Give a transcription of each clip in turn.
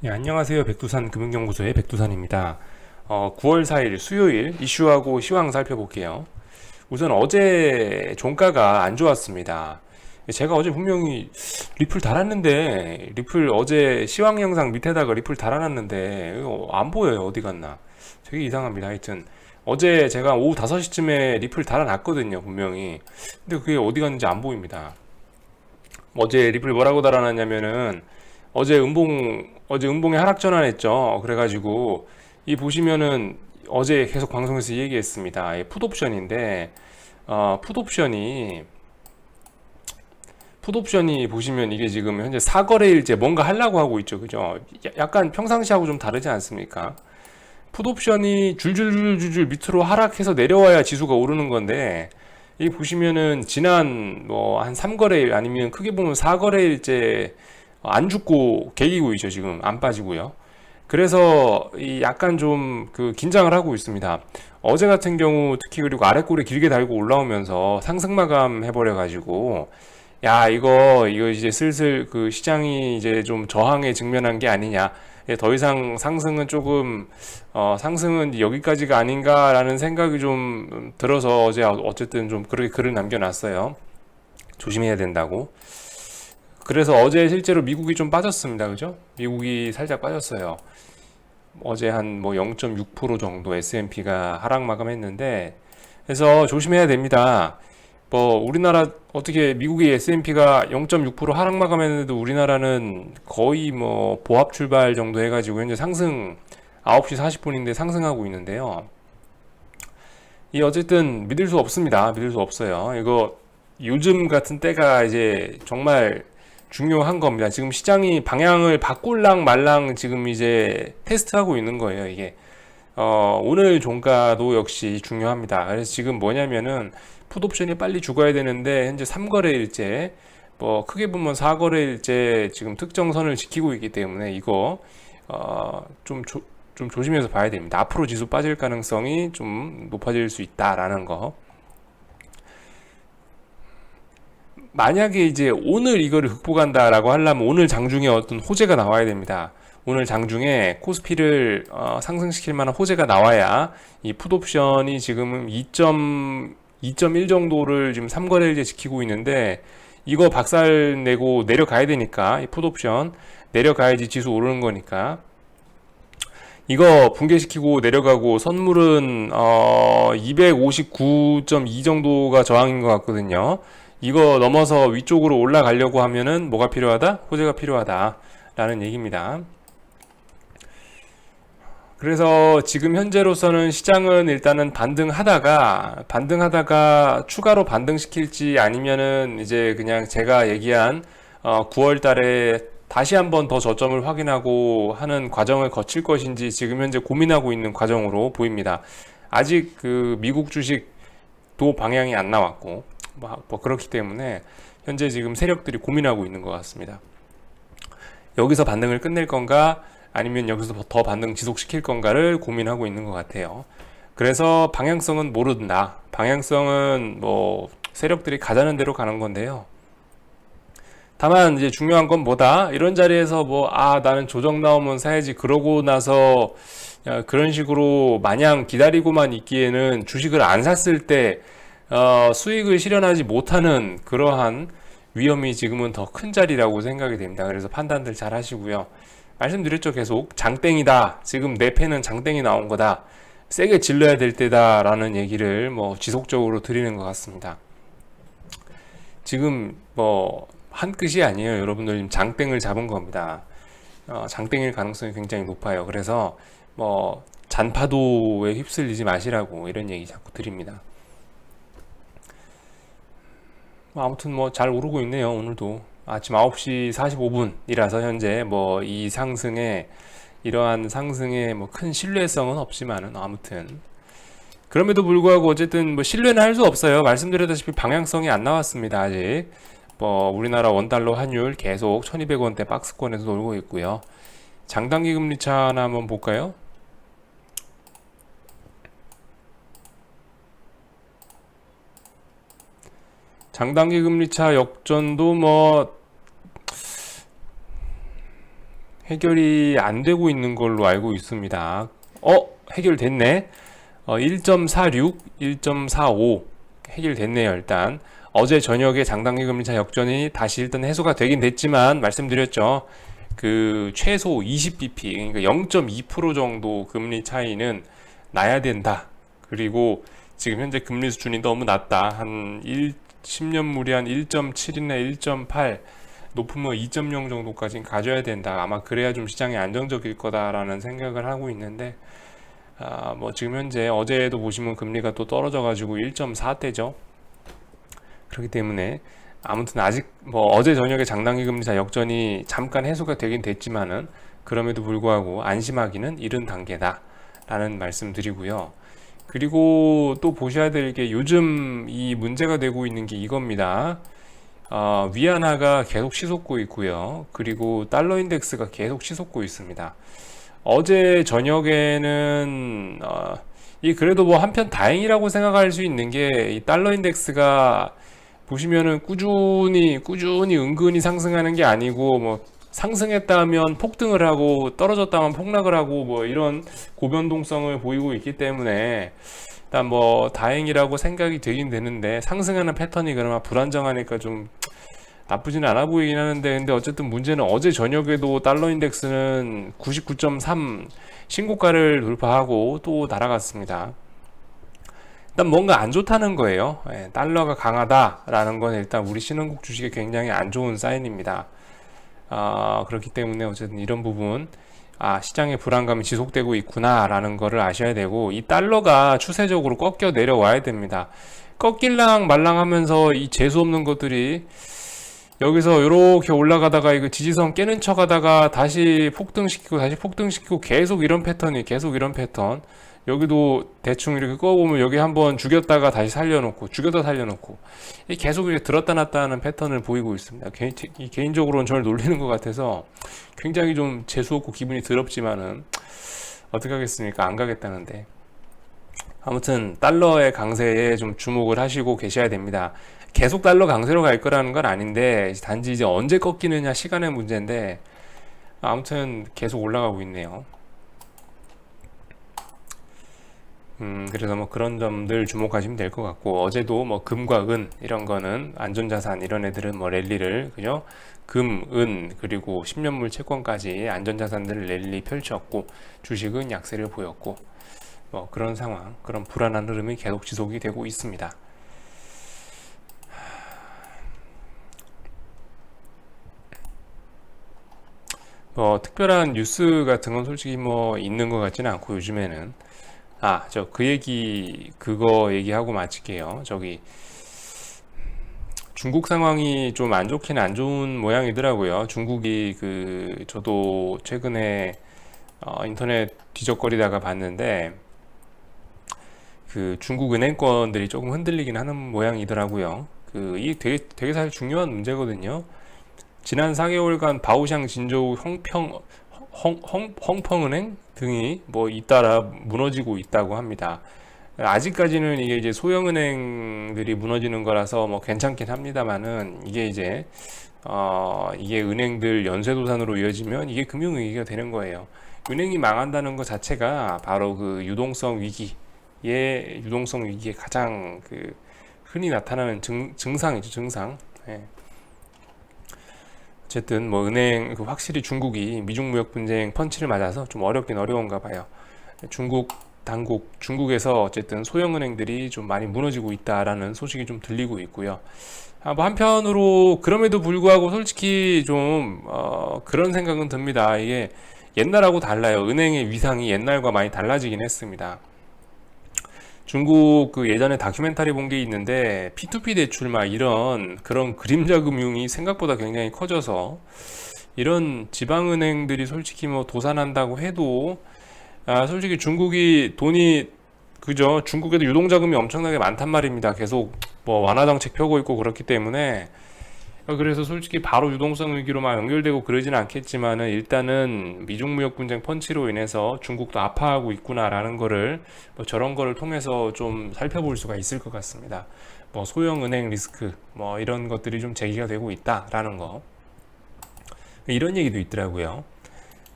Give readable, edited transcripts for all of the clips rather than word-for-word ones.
예, 안녕하세요. 백두산 금융연구소의 백두산입니다. 9월 4일 수요일 이슈하고 시황 살펴볼게요. 우선 어제 종가가 안 좋았습니다. 제가 어제 분명히 리플 달았는데, 리플 어제 시황 영상 밑에다가 리플 달아놨는데, 이거 안 보여요. 어디 갔나. 되게 이상합니다. 하여튼. 어제 제가 오후 5시쯤에 리플 달아놨거든요. 분명히. 근데 그게 어디 갔는지 안 보입니다. 어제 리플 뭐라고 달아놨냐면은, 어제 음봉에 하락 전환했죠. 그래가지고 이 보시면은 어제 계속 방송에서 얘기했습니다. 이 풋옵션인데 풋옵션이 보시면 이게 지금 현재 사거래일째 뭔가 하려고 하고 있죠. 그죠? 약간 평상시하고 좀 다르지 않습니까? 풋옵션이 줄줄줄줄 밑으로 하락해서 내려와야 지수가 오르는 건데 이 보시면은 지난 뭐 한 3거래일 아니면 크게 보면 4거래일째 안 죽고 개기고 있죠. 지금 안 빠지고요. 그래서 이 약간 좀 그 긴장을 하고 있습니다. 어제 같은 경우 특히 그리고 아래 꼬리 길게 달고 올라오면서 상승 마감 해버려 가지고 야 이거 이제 슬슬 그 시장이 이제 좀 저항에 직면한 게 아니냐. 더 이상 상승은 조금 상승은 여기까지가 아닌가라는 생각이 좀 들어서 어제 어쨌든 좀 그렇게 글을 남겨놨어요. 조심해야 된다고. 그래서 어제 실제로 미국이 좀 빠졌습니다. 그죠? 미국이 살짝 빠졌어요. 어제 한 뭐 0.6% 정도 S&P가 하락 마감했는데, 그래서 조심해야 됩니다. 뭐 우리나라 어떻게 미국의 S&P가 0.6% 하락 마감했는데도 우리나라는 거의 뭐 보합 출발 정도 해가지고 현재 상승 9시 40분인데 상승하고 있는데요. 이 어쨌든 믿을 수 없습니다. 믿을 수 없어요. 이거 요즘 같은 때가 이제 정말 중요한 겁니다. 지금 시장이 방향을 바꿀랑 말랑 지금 이제 테스트하고 있는 거예요, 이게. 오늘 종가도 역시 중요합니다. 그래서 지금 뭐냐면은 풋옵션이 빨리 죽어야 되는데 현재 3거래일째 뭐 크게 보면 4거래일째 지금 특정선을 지키고 있기 때문에 이거 좀 조심해서 봐야 됩니다. 앞으로 지수 빠질 가능성이 좀 높아질 수 있다라는 거. 만약에 이제 오늘 이거를 극복한다라고 하려면 오늘 장중에 어떤 호재가 나와야 됩니다. 오늘 장중에 코스피를 상승시킬 만한 호재가 나와야 이 풋옵션이 지금 2.1 정도를 지금 3거래일째 지키고 있는데 이거 박살내고 내려가야 되니까 이 풋옵션 내려가야지 지수 오르는 거니까 이거 붕괴시키고 내려가고 선물은 259.2 정도가 저항인 것 같거든요. 이거 넘어서 위쪽으로 올라가려고 하면은 뭐가 필요하다? 호재가 필요하다 라는 얘기입니다. 그래서 지금 현재로서는 시장은 일단은 반등하다가 추가로 반등시킬지 아니면은 이제 그냥 제가 얘기한 9월 달에 다시 한번 더 저점을 확인하고 하는 과정을 거칠 것인지 지금 현재 고민하고 있는 과정으로 보입니다. 아직 그 미국 주식도 방향이 안 나왔고 뭐 그렇기 때문에 현재 지금 세력들이 고민하고 있는 것 같습니다. 여기서 반등을 끝낼 건가 아니면 여기서 더 반등 지속시킬 건가를 고민하고 있는 것 같아요. 그래서 방향성은 모른다. 방향성은 뭐 세력들이 가자는 대로 가는 건데요. 다만 이제 중요한 건 뭐다? 이런 자리에서 뭐 나는 조정 나오면 사야지 그러고 나서 그런 식으로 마냥 기다리고만 있기에는 주식을 안 샀을 때 수익을 실현하지 못하는 그러한 위험이 지금은 더 큰 자리라고 생각이 됩니다. 그래서 판단들 잘 하시고요. 말씀드렸죠. 계속 장땡이다. 지금 내 패는 장땡이 나온 거다. 세게 질러야 될 때다라는 얘기를 뭐 지속적으로 드리는 것 같습니다. 지금 뭐 한 끝이 아니에요. 여러분들 지금 장땡을 잡은 겁니다. 장땡일 가능성이 굉장히 높아요. 그래서 뭐 잔파도에 휩쓸리지 마시라고 이런 얘기 자꾸 드립니다. 아무튼 뭐 잘 오르고 있네요. 오늘도 아침 9시 45분이라서 현재 뭐 이 상승에 이러한 상승에 뭐 큰 신뢰성은 없지만은 아무튼 그럼에도 불구하고 어쨌든 뭐 신뢰는 할 수 없어요. 말씀드렸다시피 방향성이 안 나왔습니다. 아직 뭐 우리나라 원달러 환율 계속 1200원대 박스권에서 놀고 있고요. 장단기 금리차 하나 한번 볼까요? 장단기 금리차 역전도 뭐 해결이 안 되고 있는 걸로 알고 있습니다. 해결됐네. 1.46, 1.45 해결됐네요. 일단 어제 저녁에 장단기 금리차 역전이 다시 일단 해소가 되긴 됐지만 말씀드렸죠. 그 최소 20bp, 그러니까 0.2% 정도 금리 차이는 나야 된다. 그리고 지금 현재 금리 수준이 너무 낮다. 한 10년물이 한 1.7이나 1.8, 높으면 2.0 정도까지는 가져야 된다. 아마 그래야 좀 시장이 안정적일 거다라는 생각을 하고 있는데, 뭐 지금 현재 어제도 보시면 금리가 또 떨어져가지고 1.4대죠. 그렇기 때문에 아무튼 아직 뭐 어제 저녁에 장단기 금리차 역전이 잠깐 해소가 되긴 됐지만은 그럼에도 불구하고 안심하기는 이른 단계다라는 말씀드리고요. 그리고 또 보셔야 될 게 요즘 이 문제가 되고 있는 게 이겁니다. 위안화가 계속 치솟고 있고요. 그리고 달러 인덱스가 계속 치솟고 있습니다. 어제 저녁에는 이 그래도 뭐 한편 다행이라고 생각할 수 있는 게 이 달러 인덱스가 보시면은 꾸준히 은근히 상승하는 게 아니고 뭐 상승했다 하면 폭등을 하고 떨어졌다 하면 폭락을 하고 뭐 이런 고변동성을 보이고 있기 때문에 일단 뭐 다행이라고 생각이 되긴 되는데 상승하는 패턴이 그나마 불안정하니까 좀 나쁘지는 않아 보이긴 하는데 근데 어쨌든 문제는 어제 저녁에도 달러 인덱스는 99.3 신고가를 돌파하고 또 날아갔습니다. 일단 뭔가 안 좋다는 거예요. 달러가 강하다라는 건 일단 우리 신흥국 주식에 굉장히 안 좋은 사인입니다. 그렇기 때문에 어쨌든 이런 부분 시장의 불안감이 지속되고 있구나라는 거를 아셔야 되고 이 달러가 추세적으로 꺾여 내려와야 됩니다. 꺾일랑 말랑하면서 이 재수 없는 것들이 여기서 이렇게 올라가다가 이거 지지선 깨는 척 하다가 다시 폭등시키고 계속 이런 패턴. 여기도 대충 이렇게 꺼보면 여기 한번 죽였다가 다시 살려놓고 계속 이렇게 들었다 놨다 하는 패턴을 보이고 있습니다. 개인적으로는 저를 놀리는 것 같아서 굉장히 좀 재수없고 기분이 더럽지만은 어떻게 하겠습니까? 안 가겠다는데. 아무튼 달러의 강세에 좀 주목을 하시고 계셔야 됩니다. 계속 달러 강세로 갈 거라는 건 아닌데 단지 이제 언제 꺾이느냐 시간의 문제인데 아무튼 계속 올라가고 있네요. 그래서 뭐 그런 점들 주목하시면 될 것 같고 어제도 뭐 금과 은 이런 거는 안전자산 이런 애들은 뭐 랠리를 그죠? 금, 은 그리고 10년물 채권까지 안전자산들을 랠리 펼쳤고 주식은 약세를 보였고 뭐 그런 상황, 그런 불안한 흐름이 계속 지속이 되고 있습니다. 특별한 뉴스 같은 건 솔직히 뭐 있는 것 같지는 않고 요즘에는 그거 얘기하고 마칠게요. 중국 상황이 좀 안 좋긴 안 좋은 모양이더라고요. 중국이 저도 최근에 인터넷 뒤적거리다가 봤는데 중국 은행권들이 조금 흔들리긴 하는 모양이더라고요. 이게 되게 사실 중요한 문제거든요. 지난 4개월간 바오샹 진저우 헝펑은행 등이 뭐 잇따라 무너지고 있다고 합니다. 아직까지는 이게 이제 소형은행들이 무너지는 거라서 뭐 괜찮긴 합니다만은 이게 은행들 연쇄도산으로 이어지면 이게 금융위기가 되는 거예요. 은행이 망한다는 것 자체가 바로 유동성 위기에 가장 흔히 나타나는 증상이죠, 증상. 예. 어쨌든 뭐 은행 확실히 중국이 미중 무역 분쟁 펀치를 맞아서 좀 어렵긴 어려운가 봐요. 중국에서 어쨌든 소형 은행들이 좀 많이 무너지고 있다라는 소식이 좀 들리고 있고요. 뭐 한편으로 그럼에도 불구하고 솔직히 좀 그런 생각은 듭니다. 이게 옛날하고 달라요. 은행의 위상이 옛날과 많이 달라지긴 했습니다. 중국 예전에 다큐멘터리 본 게 있는데 P2P 대출 이런 그런 그림자 금융이 생각보다 굉장히 커져서 이런 지방은행들이 솔직히 뭐 도산한다고 해도 솔직히 중국이 돈이 그죠? 중국에도 유동자금이 엄청나게 많단 말입니다. 계속 뭐 완화 정책 펴고 있고 그렇기 때문에 그래서 솔직히 바로 유동성 위기로 연결되고 그러지는 않겠지만은 일단은 미중 무역 분쟁 펀치로 인해서 중국도 아파하고 있구나라는 거를 뭐 저런 거를 통해서 좀 살펴볼 수가 있을 것 같습니다. 뭐 소형 은행 리스크 뭐 이런 것들이 좀 제기가 되고 있다라는 거 이런 얘기도 있더라고요.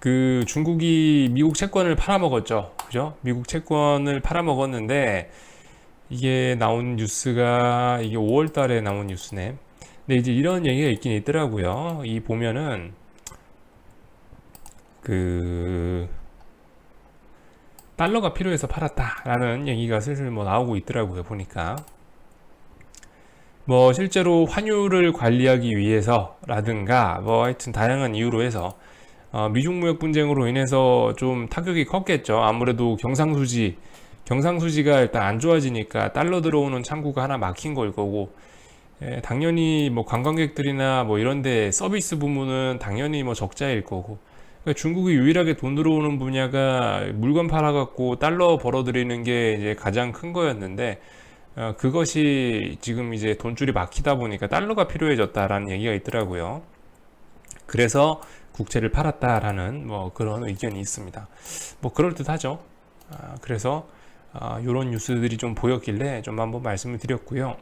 그 중국이 미국 채권을 팔아먹었죠. 그죠? 미국 채권을 팔아먹었는데 이게 나온 뉴스가 이게 5월 달에 나온 뉴스네. 근데 이제 이런 얘기가 있긴 있더라고요. 이 보면은 그 달러가 필요해서 팔았다라는 얘기가 슬슬 뭐 나오고 있더라고요. 보니까 뭐 실제로 환율을 관리하기 위해서라든가 뭐 하여튼 다양한 이유로 해서 미중 무역 분쟁으로 인해서 좀 타격이 컸겠죠. 아무래도 경상수지가 일단 안 좋아지니까 달러 들어오는 창구가 하나 막힌 걸 거고, 당연히 뭐 관광객들이나 뭐 이런데 서비스 부문은 당연히 뭐 적자일 거고, 그러니까 중국이 유일하게 돈 들어오는 분야가 물건 팔아갖고 달러 벌어들이는 게 이제 가장 큰 거였는데, 그것이 지금 이제 돈줄이 막히다 보니까 달러가 필요해졌다라는 얘기가 있더라고요. 그래서 국채를 팔았다라는 뭐 그런 의견이 있습니다. 뭐 그럴듯하죠. 그래서 이런 뉴스들이 좀 보였길래 좀 한번 말씀을 드렸고요.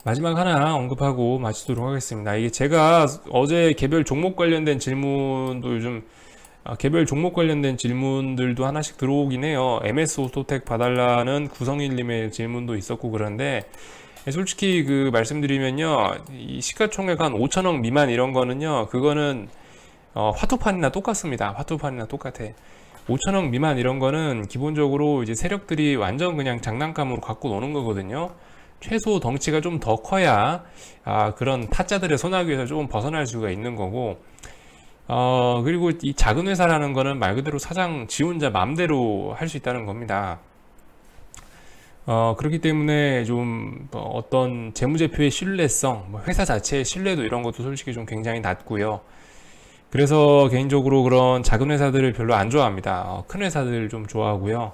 마지막 하나 언급하고 마치도록 하겠습니다. 이게 제가 어제 개별 종목 관련된 질문도 요즘 개별 종목 관련된 질문들도 하나씩 들어오긴 해요. MS 오토텍 봐달라는 구성일님의 질문도 있었고 그런데 솔직히 그 말씀드리면요, 이 시가총액 한 5천억 미만 이런 거는요, 그거는 화투판이나 똑같습니다. 화투판이나 똑같아. 5천억 미만 이런 거는 기본적으로 이제 세력들이 완전 그냥 장난감으로 갖고 노는 거거든요. 최소 덩치가 좀 더 커야 그런 타짜들의 소나기에서 조금 벗어날 수가 있는 거고, 그리고 이 작은 회사라는 거는 말 그대로 사장 지 혼자 맘대로 할 수 있다는 겁니다. 그렇기 때문에 좀뭐 어떤 재무제표의 신뢰성, 뭐 회사 자체의 신뢰도 이런 것도 솔직히 좀 굉장히 낮고요. 그래서 개인적으로 그런 작은 회사들을 별로 안 좋아합니다. 큰 회사들 좀 좋아하고요.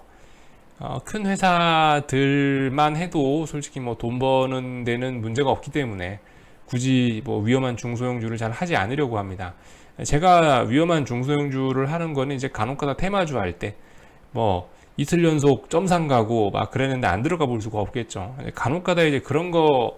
큰 회사들만 해도 솔직히 뭐 돈 버는 데는 문제가 없기 때문에 굳이 뭐 위험한 중소형주를 잘 하지 않으려고 합니다. 제가 위험한 중소형주를 하는 거는 이제 간혹가다 테마주 할 때, 뭐 이틀 연속 점상 가고 막 그랬는데 안 들어가 볼 수가 없겠죠. 간혹가다 이제 그런 거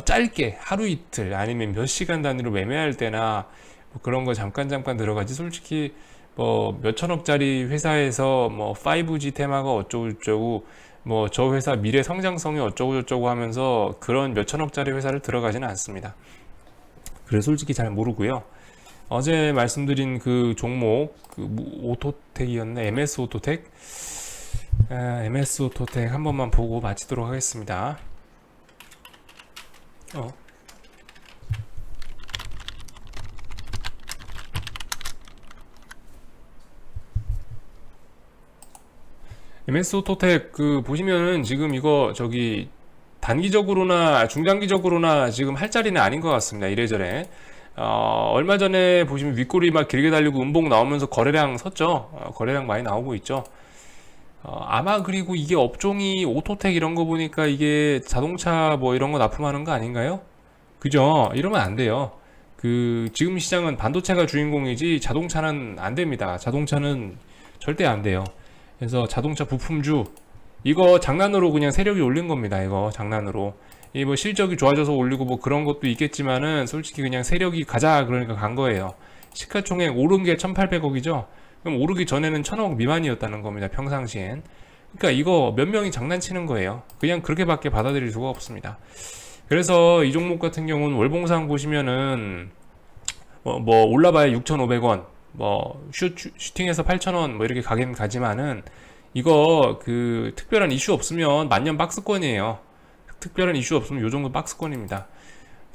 짧게 하루 이틀 아니면 몇 시간 단위로 매매할 때나 뭐 그런 거 잠깐 들어가지. 솔직히 뭐 몇천억짜리 회사에서 뭐 5G 테마가 어쩌고 뭐 저 회사 미래 성장성이 어쩌고 저쩌고 하면서 그런 몇천억짜리 회사를 들어가지는 않습니다. 그래서 솔직히 잘 모르고요. 어제 말씀드린 그 종목 그 오토텍이었네. MS 오토텍. MS 오토텍 한 번만 보고 마치도록 하겠습니다. MS 오토텍 그 보시면은 지금 이거 저기 단기적으로나 중장기적으로나 지금 할 자리는 아닌 것 같습니다. 이래저래. 얼마 전에 보시면 윗골이 막 길게 달리고 음봉 나오면서 거래량 섰죠. 거래량 많이 나오고 있죠. 아마 그리고 이게 업종이 오토텍 이런 거 보니까 이게 자동차 뭐 이런 거 납품하는 거 아닌가요? 그죠? 이러면 안 돼요. 그 지금 시장은 반도체가 주인공이지 자동차는 안 됩니다. 자동차는 절대 안 돼요. 그래서 자동차 부품주 이거 장난으로 그냥 세력이 올린 겁니다. 이거 장난으로. 이 뭐 실적이 좋아져서 올리고 뭐 그런 것도 있겠지만은 솔직히 그냥 세력이 가자 그러니까 간 거예요. 시가총액 오른 게 1,800억이죠. 그럼 오르기 전에는 1,000억 미만이었다는 겁니다. 평상시엔. 그러니까 이거 몇 명이 장난치는 거예요. 그냥 그렇게밖에 받아들일 수가 없습니다. 그래서 이 종목 같은 경우는 월봉상 보시면은 뭐 올라봐야 6,500원, 뭐 슈팅해서 8,000원 뭐 이렇게 가긴 가지만은 이거 그 특별한 이슈 없으면 만년 박스권이에요. 특별한 이슈 없으면 요 정도 박스권입니다.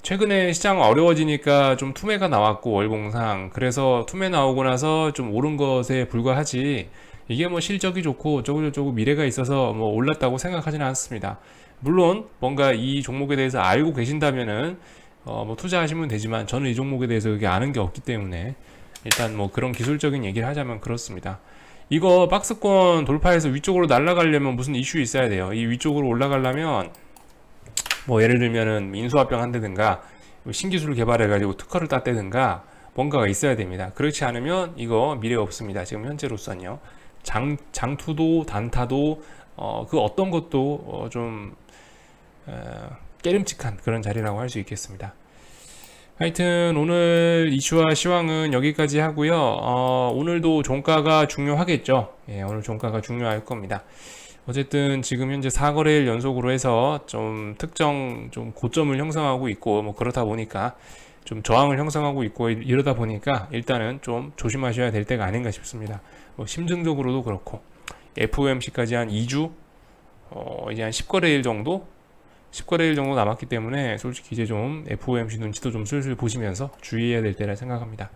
최근에 시장 어려워지니까 좀 투매가 나왔고 월봉상 그래서 투매 나오고 나서 좀 오른 것에 불과하지 이게 뭐 실적이 좋고 어쩌고저쩌고 미래가 있어서 뭐 올랐다고 생각하지는 않습니다. 물론 뭔가 이 종목에 대해서 알고 계신다면은 뭐 투자하시면 되지만 저는 이 종목에 대해서 그게 아는 게 없기 때문에 일단 뭐 그런 기술적인 얘기를 하자면 그렇습니다. 이거 박스권 돌파해서 위쪽으로 날아가려면 무슨 이슈 있어야 돼요. 이 위쪽으로 올라가려면 뭐 예를 들면은 인수합병 한다든가 신기술을 개발해가지고 특허를 땄다든가 뭔가가 있어야 됩니다. 그렇지 않으면 이거 미래 없습니다. 지금 현재로서는요. 장투도 단타도 그 어떤 것도 좀 깨름칙한 그런 자리라고 할 수 있겠습니다. 하여튼 오늘 이슈와 시황은 여기까지 하고요. 오늘도 종가가 중요하겠죠. 예, 오늘 종가가 중요할 겁니다. 어쨌든 지금 현재 4거래일 연속으로 해서 좀 특정 좀 고점을 형성하고 있고 뭐 그렇다 보니까 좀 저항을 형성하고 있고 이러다 보니까 일단은 좀 조심하셔야 될 때가 아닌가 싶습니다. 뭐 심증적으로도 그렇고 FOMC까지 한 2주 이제 한 10거래일 정도 10거래일 정도 남았기 때문에 솔직히 이제 좀 FOMC 눈치도 좀 슬슬 보시면서 주의해야 될 때라 생각합니다.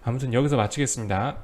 아무튼 여기서 마치겠습니다.